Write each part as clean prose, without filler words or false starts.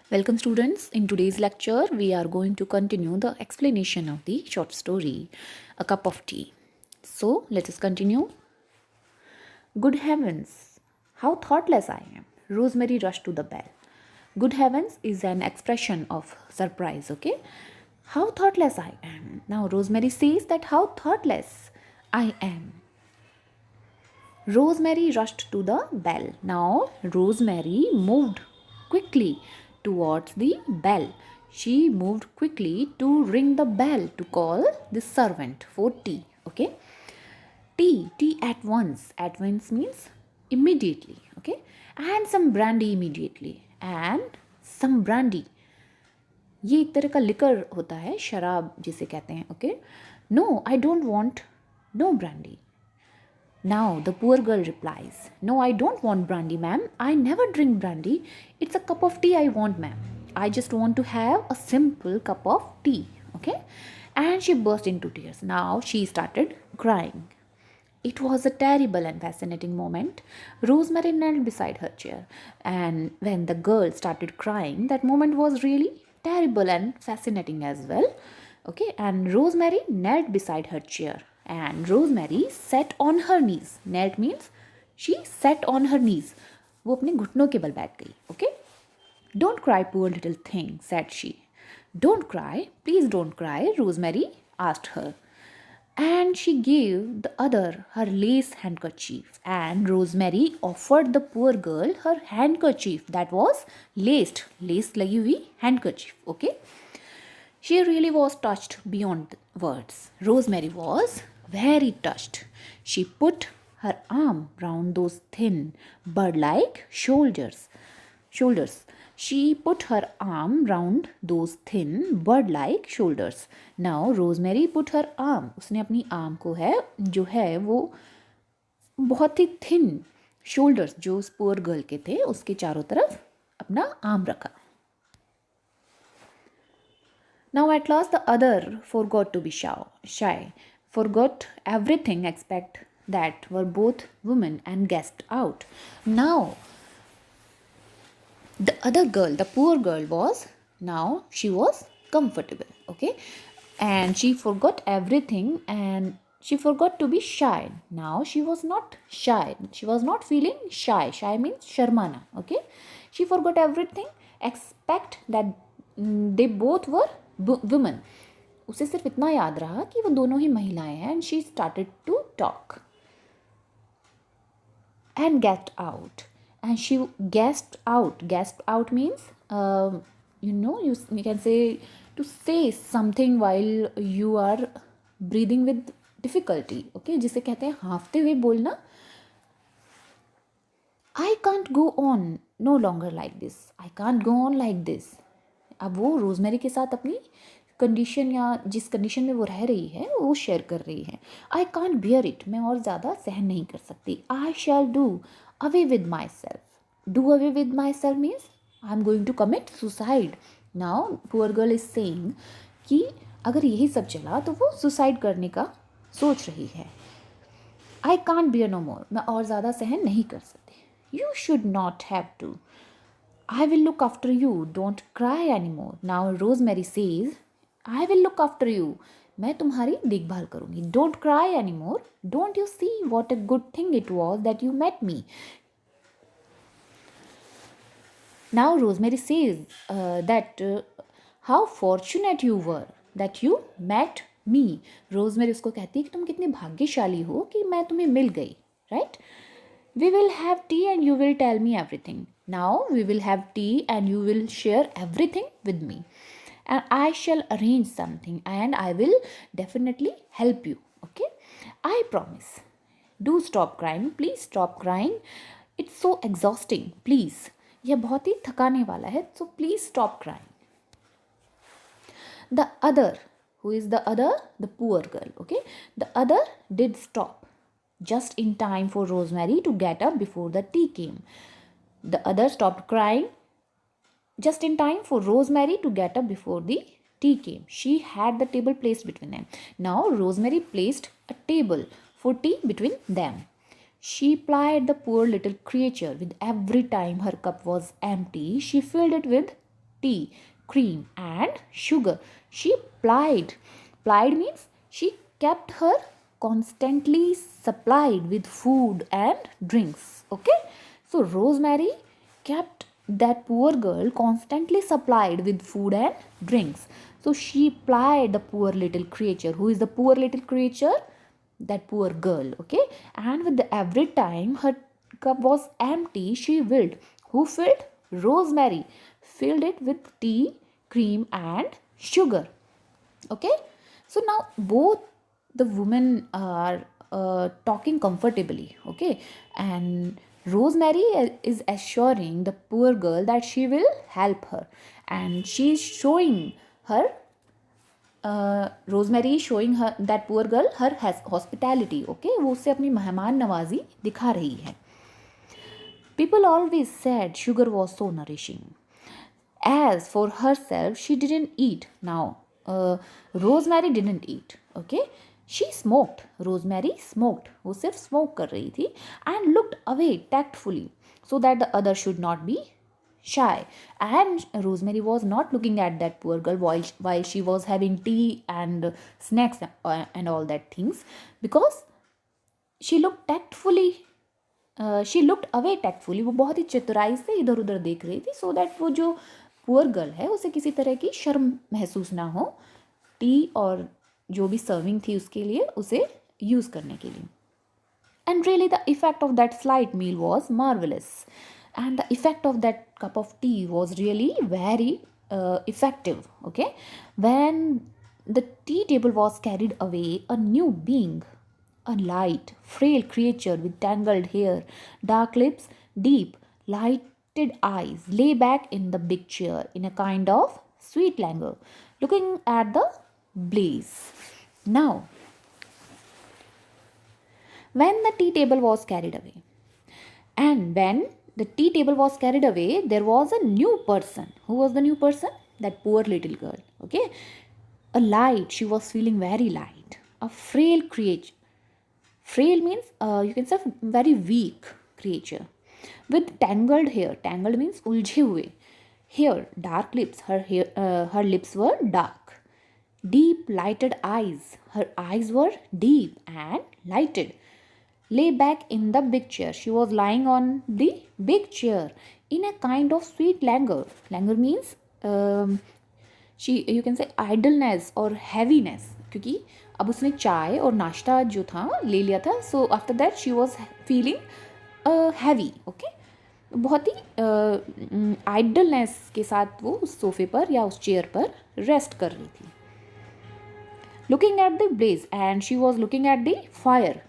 Welcome students. In today's lecture, we are going to continue the explanation of the short story, A Cup of Tea. So, let us continue. Good heavens, how thoughtless I am. Rosemary rushed to the bell. Good heavens is an expression of surprise, okay? How thoughtless I am. Now, Rosemary says that how thoughtless I am. Rosemary rushed to the bell. Now, Rosemary moved quickly towards the bell. She moved quickly to ring the bell to call the servant for tea. Okay, tea at once. At once means immediately. Okay, and some brandy immediately. And some brandy. ये एक तरह का liquor होता है, शराब जिसे कहते हैं. Okay, no I don't want no brandy. Now the poor girl replies, "No, I don't want brandy, ma'am. I never drink brandy. It's a cup of tea I want, ma'am. I just want to have a simple cup of tea." Okay? And she burst into tears. Now she started crying. It was a terrible and fascinating moment. Rosemary knelt beside her chair. And when the girl started crying, that moment was really terrible and fascinating as well. Okay, and Rosemary knelt beside her chair. And Rosemary sat on her knees. Knelt means she sat on her knees. वो अपने घुटनों के बल बैठ गई. Okay? Don't cry, poor little thing, said she. Don't cry, please don't cry, Rosemary asked her. And she gave the other her lace handkerchief. And Rosemary offered the poor girl her handkerchief that was laced. Lace लगी हुई handkerchief. Okay? She really was touched beyond words. Rosemary was very touched. She put her arm round those thin, bird-like shoulders. She put her arm round those thin, bird-like shoulders. Now Rosemary put her arm. उसने अपनी arm को है जो है वो बहुत ही thin shoulders जो उस poor girl के थे उसके चारों तरफ अपना आर्म रखा. Now at last the other forgot to be shy, forgot everything except that were both women and guessed out. Now the other girl, the poor girl she was comfortable, okay? And she forgot everything and she forgot to be shy. Now she was not shy. She was not feeling shy. Shy means sharmana, okay? She forgot everything except that they both were women. उसे सिर्फ इतना याद रहा कि वो दोनों ही महिलाएं हैं. And she started to talk and get out. And she gasped out. Gasped out means, you can say to say something while you are breathing with difficulty. Okay, जिसे कहते हैं हांफते हुए बोलना. I can't go on no longer like this. I can't go on like this. अब वो rosemary के साथ अपनी कंडीशन या जिस कंडीशन में वो रह रही है वो शेयर कर रही है. I can't bear it. मैं और ज़्यादा सहन नहीं कर सकती. I shall do away with myself. Do away with myself means I am going to commit suicide. Now poor girl is saying कि अगर यही सब चला तो वो सुसाइड करने का सोच रही है. I can't bear no more. मैं और ज़्यादा सहन नहीं कर सकती. You should not have to. I will look after you. Don't cry anymore. Now Rosemary says, I will look after you. मैं तुम्हारी देखभाल करूंगी. Don't cry anymore. Don't you see what a good thing it was that you met me? Now Rosemary says how fortunate you were that you met me. Rosemary उसको कहती है कि तुम कितने भाग्यशाली हो कि मैं तुम्हें मिल गई. Right? We will have tea and you will tell me everything. Now we will have tea and you will share everything with me. And I shall arrange something and I will definitely help you. Okay? I promise. Do stop crying. Please stop crying. It's so exhausting. Please. यह बहुत ही थकाने वाला है. So please stop crying. The other, who is the other? The poor girl. Okay? The other did stop just in time for Rosemary to get up before the tea came. The other stopped crying just in time for Rosemary to get up before the tea came. She had the table placed between them. Now Rosemary placed a table for tea between them. She plied the poor little creature with every time her cup was empty. She filled it with tea, cream, and sugar. She plied. Plied means she kept her constantly supplied with food and drinks. Okay, so Rosemary kept that poor girl constantly supplied with food and drinks. So she plied the poor little creature. Who is the poor little creature? That poor girl. Okay, and with every time her cup was empty, she filled. Who filled? Rosemary filled it with tea, cream, and sugar. Okay, so now both the women are talking comfortably. Okay, and Rosemary is assuring the poor girl that she will help her, and she is showing her rosemary showing her that poor girl her hospitality. Okay, वो उससे अपनी मेहमान नवाजी दिखा रही है. People always sad sugar was so nourishing. As for herself, she didn't eat. Now, Rosemary didn't eat. Okay, she smoked. Rosemary smoked. वो सिर्फ स्मोक कर रही थी. And looked away tactfully so that the other should not be shy. And Rosemary was not looking at that poor girl while she was having tea and snacks and all that things, because she looked tactfully. She looked away tactfully. वो बहुत ही चतुराई से इधर उधर देख रही थी, सो दैट वो जो पुअर गर्ल है उसे किसी तरह की शर्म महसूस ना हो टी और जो भी सर्विंग थी उसके लिए उसे यूज़ करने के लिए. And really the effect of that slight meal was marvelous, and the effect of that cup of tea was really very effective. Okay, when the tea table was carried away, a new being, a light, frail creature with tangled hair, dark lips, deep, lighted eyes, lay back in the big chair in a kind of sweet languor, looking at the blaze. Now, when the tea table was carried away, and when the tea table was carried away, there was a new person. Who was the new person? That poor little girl. Okay, a light. She was feeling very light. A frail creature. Frail means you can say very weak creature with tangled hair. Tangled means उलझे हुए. Hair, dark lips. Her lips were dark. Deep lighted eyes. Her eyes were deep and lighted. Lay back in the big chair. She was lying on the big chair in a kind of sweet languor. Languor means you can say idleness or heaviness, क्योंकि अब उसने चाय और नाश्ता जो था ले लिया था. So after that she was feeling heavy. Okay, बहुत ही आइडलनेस के साथ वो उस सोफे पर या उस चेयर पर रेस्ट कर रही थी. Looking at the blaze, and she was looking at the fire,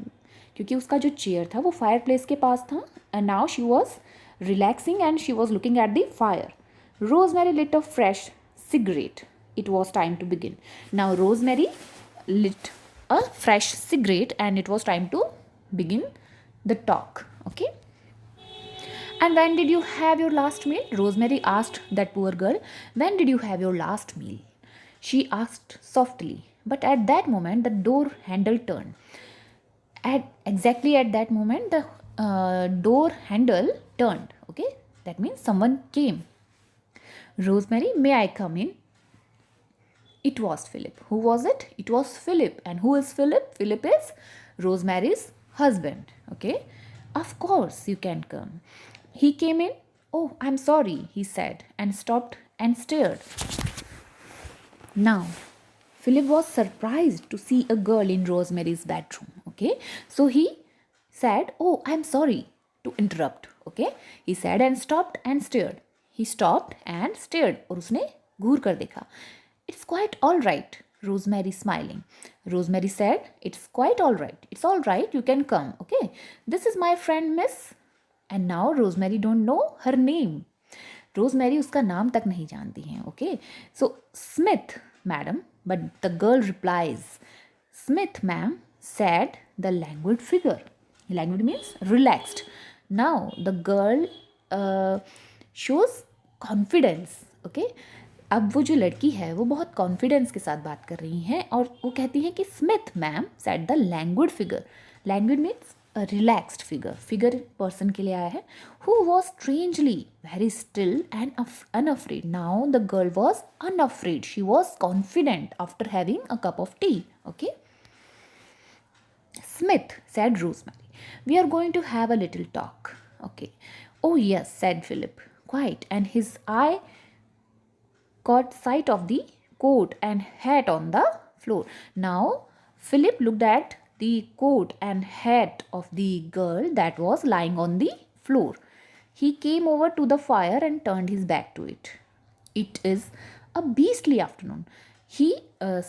क्योंकि उसका जो चेयर था वो फायर प्लेस के पास था. And now she was relaxing and she was looking at the fire. Rosemary lit a fresh cigarette. It was time to begin. Now Rosemary lit a fresh cigarette and it was time to begin the talk. Okay. And when did you have your last meal? Rosemary asked that poor girl. When did you have your last meal? She asked softly. But at that moment, the door handle turned. Exactly at that moment, the door handle turned. Okay. That means someone came. Rosemary, may I come in? It was Philip. Who was it? It was Philip. And who is Philip? Philip is Rosemary's husband. Okay. Of course, you can come. He came in. Oh, I'm sorry, he said, and stopped and stared. Now, Philip was surprised to see a girl in Rosemary's bedroom. Okay. So he said, oh, I'm sorry to interrupt. Okay. He said and stopped and stared. He stopped and stared. और उसने घूर कर देखा. It's quite all right, Rosemary smiling. Rosemary said, it's quite all right. It's all right, you can come. Okay. This is my friend Miss. And now Rosemary don't know her name. Rosemary उसका नाम तक नहीं जानती हैं. Okay. So Smith, madam. But the girl replies, Smith, ma'am, said the languid figure. Languid means relaxed. Now the girl shows confidence. Okay, अब वो जो लड़की है वो बहुत कॉन्फिडेंस के साथ बात कर रही हैं और वो कहती हैं कि Smith ma'am said the languid figure. Languid means relaxed figure, figure person के लिए आया है, who was strangely very still and unafraid. Now the girl was unafraid, she was confident after having a cup of tea. Okay. Smith, said Rosemary, we are going to have a little talk. Okay. Oh, yes, said Philip, quite, and his eye caught sight of the coat and hat on the floor. Now, Philip looked at the coat and hat of the girl that was lying on the floor. He came over to the fire and turned his back to it. It is a beastly afternoon.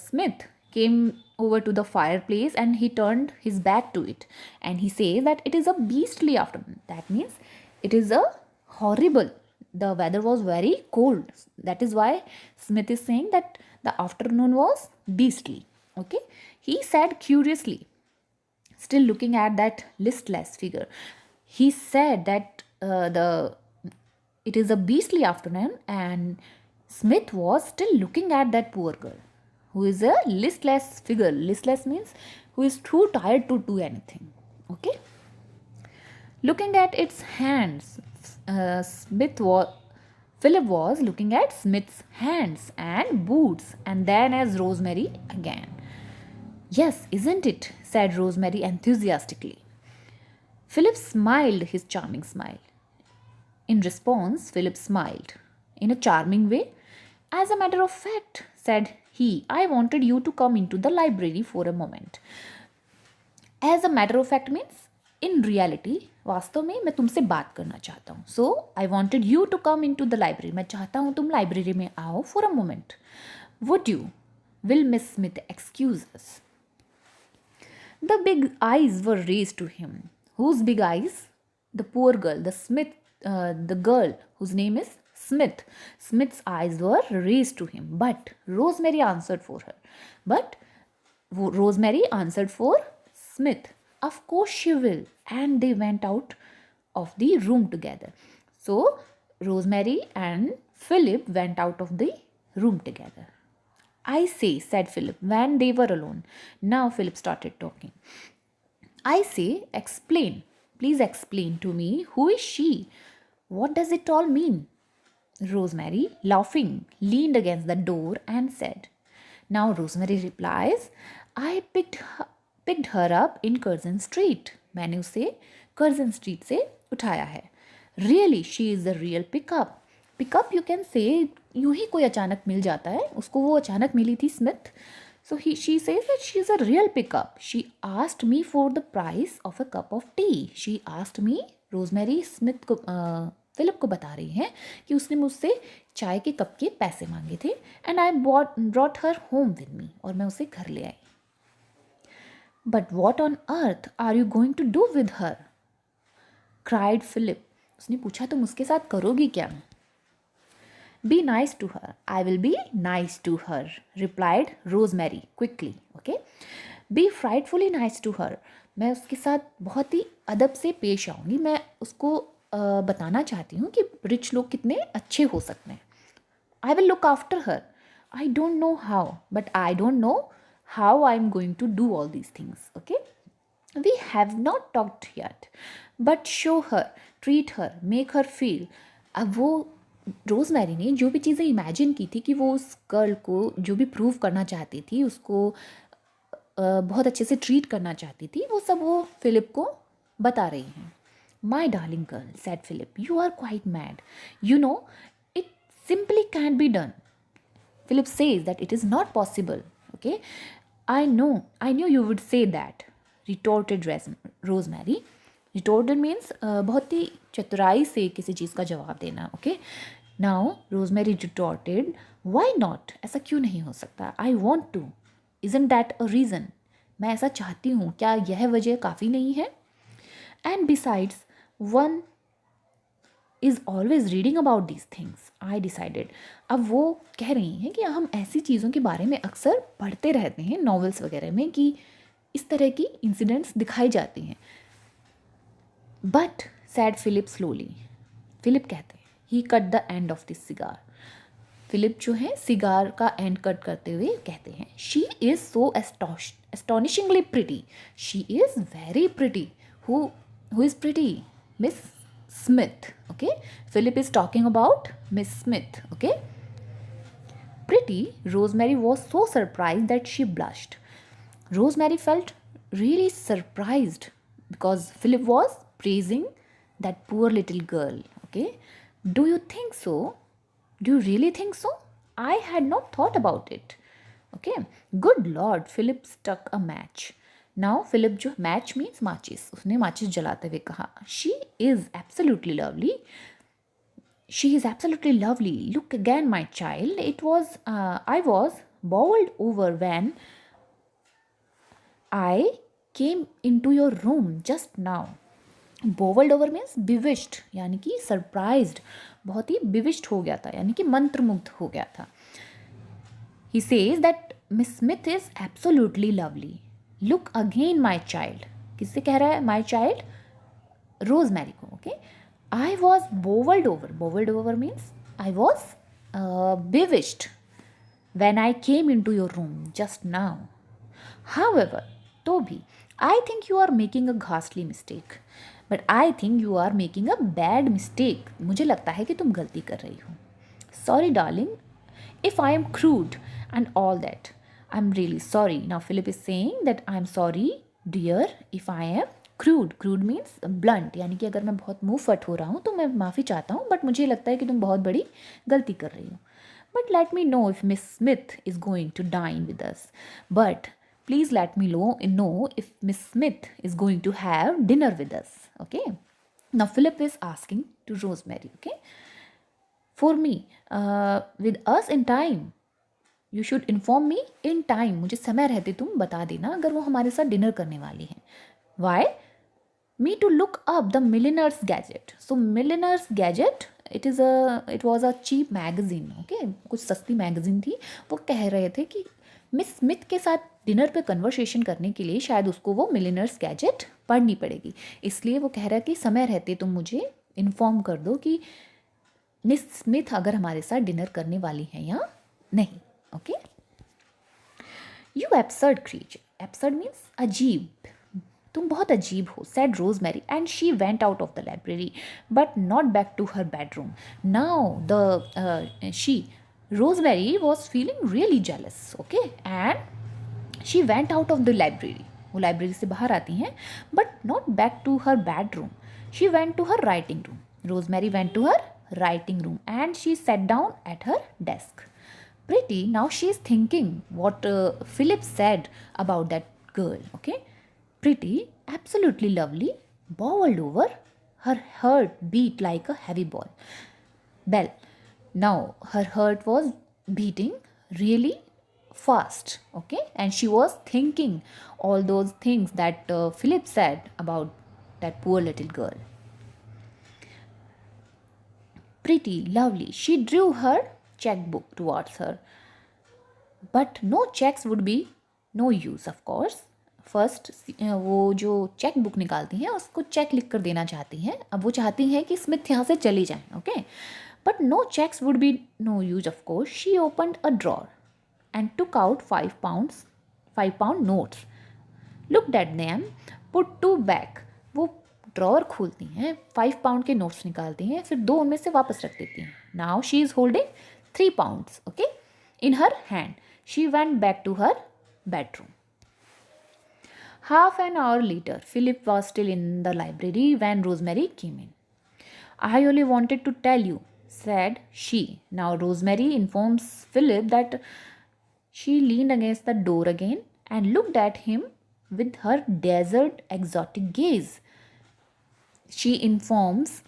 Smith, came over to the fireplace and he turned his back to it. And he says that it is a beastly afternoon. That means it is a horrible. The weather was very cold. That is why Smith is saying that the afternoon was beastly. Okay. He said curiously, still looking at that listless figure. He said that it is a beastly afternoon, and Smith was still looking at that poor girl, who is a listless figure. Listless means who is too tired to do anything. Okay. Looking at its hands, Philip was looking at Smith's hands and boots, and then as Rosemary again. Yes, isn't it? Said Rosemary enthusiastically. Philip smiled his charming smile. In response, Philip smiled in a charming way. As a matter of fact, said he, I wanted you to come into the library for a moment. As a matter of fact means in reality, वास्तव में मैं तुमसे बात करना चाहता हूँ. So I wanted you to come into the library. मैं चाहता हूँ तुम लाइब्रेरी में आओ for a moment. Would you? Will Miss Smith excuse us? The big eyes were raised to him. Whose big eyes? The poor girl, the girl whose name is Smith. Smith's eyes were raised to him, but Rosemary answered for her. But Rosemary answered for Smith. Of course she will. And they went out of the room together. So Rosemary and Philip went out of the room together. I say, said Philip when they were alone. Now Philip started talking. I say, explain. Please explain to me, who is she? What does it all mean? Rosemary, laughing, leaned against the door and said. Now Rosemary replies, I picked her up in Curzon Street. मैंने उसे Curzon Street से उठाया है. Really, she is a real pickup. Pickup you can say यूं ही कोई अचानक मिल जाता है. उसको वो अचानक मिली थी Smith. So she says that she is a real pickup. She asked me for the price of a cup of tea. She asked me. Rosemary Smith को फिलिप को बता रही हैं कि उसने मुझसे चाय के कप के पैसे मांगे थे. And I brought her home with me. और मैं उसे घर ले आई. But what on earth are you going to do with her? Cried Philip. उसने पूछा तुम उसके साथ करोगी क्या? Be nice to her. I will be nice to her, replied Rosemary quickly. Okay. Be frightfully nice to her. मैं उसके साथ बहुत ही अदब से पेश आऊँगी. मैं उसको बताना चाहती हूँ कि रिच लोग कितने अच्छे हो सकते हैं. I will look after her. I don't know how, but I don't know how I'm going to do all these things. Okay. We have not talked yet, but show her, treat her, make her feel. अब वो rosemary ने जो भी चीज़ें imagine की थी कि वो उस गर्ल को जो भी प्रूव करना चाहती थी, उसको बहुत अच्छे से ट्रीट करना चाहती थी, वो सब वो फिलिप को बता रही हैं. My darling girl, said Philip, you are quite mad. You know it simply can be done. Philip says that it is not possible. Okay. I knew you would say that, retorted Rosemary. Retorted means बहुत ही चतुराई से किसी चीज़ का जवाब देना. Okay. Now Rosemary retorted, why not? ऐसा क्यों नहीं हो सकता? I want to. Isn't that a reason? मैं ऐसा चाहती हूँ, क्या यह वजह काफ़ी नहीं है? And besides one is always reading about these things. I decided. अब वो कह रही हैं कि हम ऐसी चीज़ों के बारे में अक्सर पढ़ते रहते हैं नॉवेल्स वगैरह में कि इस तरह की इंसिडेंट्स दिखाई जाती हैं. But said Philip slowly. Philip कहते हैं, he cut the end of this cigar. Philip जो है सिगार का एंड कट करते हुए कहते हैं, she is so astonishingly pretty. She is very pretty. Who is pretty? Miss Smith. Okay, Philip is talking about Miss Smith. Okay, pretty. Rosemary was so surprised that she blushed. Rosemary felt really surprised because Philip was praising that poor little girl. Okay, do you think so? Do you really think so? I had not thought about it. Okay, good lord, Philip struck a match. Now Philip जो match means माचिस, उसने माचिस जलाते हुए कहा, she is absolutely lovely. She is absolutely lovely. Look again, my child. I was bowled over when I came into your room just now. Bowled over means bewitched, यानी कि surprised, बहुत ही bewitched हो गया था, यानी कि मंत्रमुग्ध हो गया था. He says that Miss Smith is absolutely lovely. Look again, my child. किससे कह रहा है my child? Rosemary को. Okay. I was bowled over. Bowled over means I was bewitched when I came into your room just now. However, तो भी, I think you are making a ghastly mistake. But I think you are making a bad mistake. मुझे लगता है कि तुम गलती कर रही हो. Sorry, darling, if I am crude and all that. I'm really sorry. Now Philip is saying that I'm sorry, dear, if I am crude. Crude means blunt, यानी कि अगर मैं बहुत मुंह फट हो रहा हूँ तो मैं माफ़ी चाहता हूँ, बट मुझे लगता है कि तुम बहुत बड़ी गलती कर रही हो. But let me know if Miss Smith is going to dine with us. But please let me know if Miss Smith is going to have dinner with us. Okay. Now Philip is asking to Rosemary. Okay. For me, with us in time. You should inform me in time. मुझे समय रहते तुम बता देना अगर वो हमारे साथ डिनर करने वाली हैं. Why? Me to look up the Milliner's Gadget. So Milliner's Gadget, it was a cheap magazine. Okay, कुछ सस्ती मैगजीन थी. वो कह रहे थे कि मिस स्मिथ के साथ डिनर पे कन्वर्सेशन करने के लिए शायद उसको वो मिलिनर्स गैजेट पढ़नी पड़ेगी. इसलिए वो कह रहा है कि समय रहते तुम मुझे इन्फॉर्म कर दो कि मिस स्मिथ अगर हमारे साथ डिनर करने वाली हैं या नहीं. Okay. You absurd creature. Absurd means अजीब. तुम बहुत अजीब हो, said Rosemary, and she went out of the library, but not back to her bedroom. Now Rosemary was feeling really jealous. Okay, and she went out of the library. वो library से बाहर आती हैं, but not back to her bedroom. She went to her writing room. Rosemary went to her writing room, and she sat down at her desk. Pretty, now she is thinking what Philip said about that girl. Okay, pretty, absolutely lovely, bowled over, her heart beat like a heavy bell. Now her heart was beating really fast. Okay, and she was thinking all those things that Philip said about that poor little girl. Pretty, lovely, she drew her checkbook towards her, but no checks would be no use, of course. First वो जो cheque book निकालती हैं उसको check लिख कर देना चाहती हैं. अब वो चाहती हैं कि स्मिथ यहाँ से चली जाए. Okay, but no cheques would be no use, of course. She opened a drawer and took out 5 pound notes, looked at them, put two back. वो ड्रॉर खोलती हैं, 5 pound के नोट्स निकालती हैं, फिर 2 उनमें से वापस रख देती हैं. Now she is holding 3 pounds, okay, in her hand. She went back to her bedroom. Half an hour later, Philip was still in the library when Rosemary came in. I only wanted to tell you, said she. Now Rosemary informs Philip that she leaned against the door again and looked at him with her dazzled, exotic gaze. She informs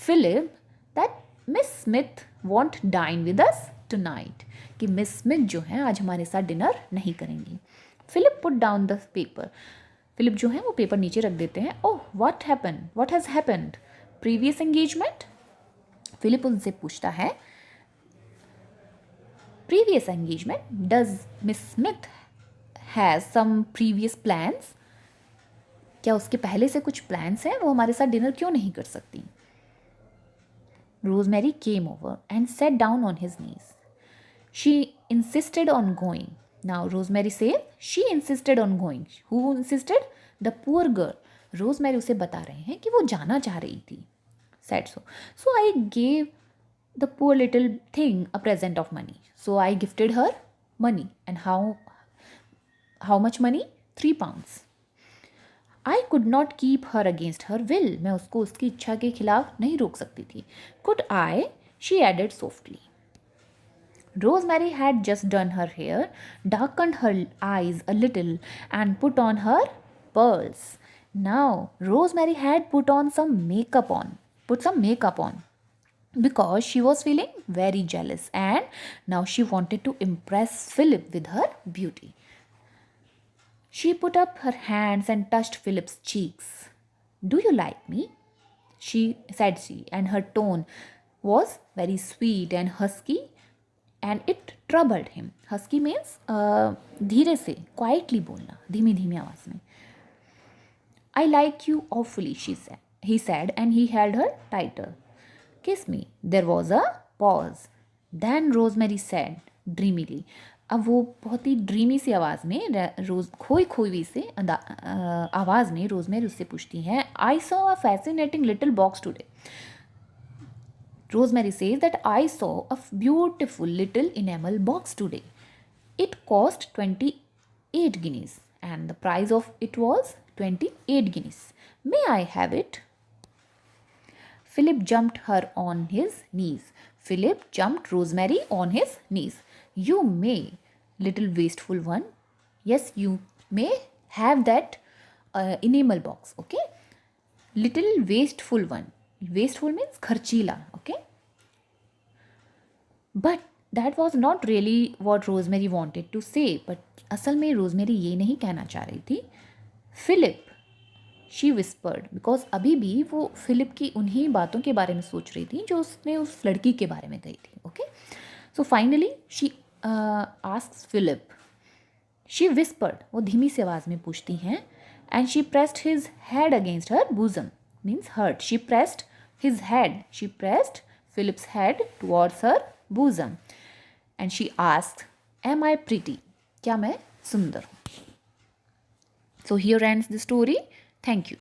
Philip that Miss Smith won't dine with us tonight. कि Miss Smith जो हैं आज हमारे साथ dinner नहीं करेंगी. Philip put down the paper. Philip जो है वो पेपर नीचे रख देते हैं. Oh, what has happened? Previous engagement? Philip उनसे पूछता है, previous engagement? Does Miss Smith has some previous plans? क्या उसके पहले से कुछ प्लान्स हैं? वो हमारे साथ डिनर क्यों नहीं कर सकती? Rosemary came over and sat down on his knees. She insisted on going. Now Rosemary says she insisted on going. Who insisted? The poor girl. Rosemary उसे बता रहे हैं कि वो जाना चाह रही थी. Said so. So I gave the poor little thing a present of money. So I gifted her money. And how much money? 3 pounds. I could not keep her against her will. मैं उसको उसकी इच्छा के खिलाफ नहीं रोक सकती थी. Could I? She added softly. Rosemary had just done her hair, darkened her eyes a little, and put on her pearls. Now, Rosemary had put some makeup on because she was feeling very jealous, and now she wanted to impress Philip with her beauty. She put up her hands and touched Philip's cheeks. Do you like me? Said she, and her tone was very sweet and husky, and it troubled him. Husky means धीरे से, quietly बोलना, धीमी धीमी आवाज में. I like you awfully, he said, and he held her tighter. Kiss me. There was a pause. Then Rosemary said dreamily. अब वो बहुत ही ड्रीमी सी आवाज़ में, खोई हुई से आवाज़ में रोजमेरी उससे पूछती हैं, I saw a fascinating little box today. Rosemary says that I saw a beautiful little enamel box today. It cost 28 guineas and the price of it was 28 guineas. May I have it? Philip jumped her on his knees. Philip jumped Rosemary on his knees. You may, little wasteful one. Yes, you may have that enamel box, okay? Little wasteful one. Wasteful means kharchila, okay? But that was not really what Rosemary wanted to say. But असल में rosemary ये नहीं कहना चाह रही थी. Philip, she whispered, because अभी भी वो फिलिप की उन्हीं बातों के बारे में सोच रही थी जो उसने उस लड़की के बारे में कही थी. Okay? So finally she asks Philip. She whispered, वो धीमी सी आवाज़ में पूछती हैं, and she pressed his head against her bosom, means hurt. She pressed Philip's head towards her bosom, and she asked, am I pretty? क्या मैं सुंदर हूँ? So here ends the story. Thank you.